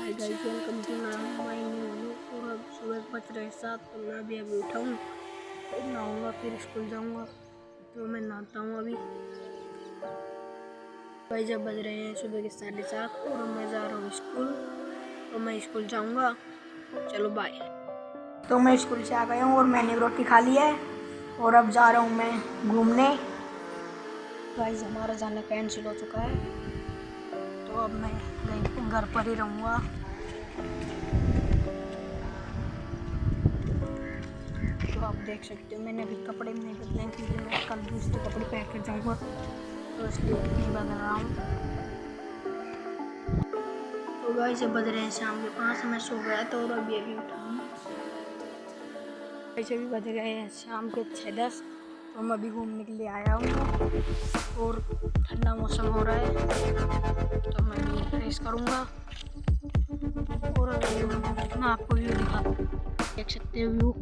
Guys welcome to my new vlog. और अब सुबह बज रहे 7 तो मैं अभी उठा हूँ, फिर नहाऊंगा, फिर स्कूल जाऊंगा। तो मैं नहाता हूँ अभी। भाई जब बज रहे हैं सुबह के 7:30 और मैं जा रहा हूँ स्कूल। तो मैं स्कूल जाऊंगा, चलो बाय। तो मैं स्कूल से आ गया हूँ और मैंने रोटी खा ली है और अब जा रहा हूँ मैं घूमने। गाइस हमारा जाना कैंसिल हो चुका है, तो अब मैं घर पर ही रहूँगा। तो आप देख सकते हो मैंने अभी कपड़े नहीं बदले क्योंकि मैं कल दूसरे कपड़े पहन कर जाऊँगा, तो इसलिए नहीं बदल रहा हूँ। तो गाइस बज रहे हैं शाम के 5, मैं सो गया था और अभी उठा हूँ। ऐसे भी बज गए हैं शाम के 6:10, तो मैं अभी घूमने के लिए आया हूँ और ठंडा मौसम हो रहा है, तो मैं भी फ्रेश करूँगा। और अभी मैं आपको व्यू दिखा, देख सकते हो व्यू।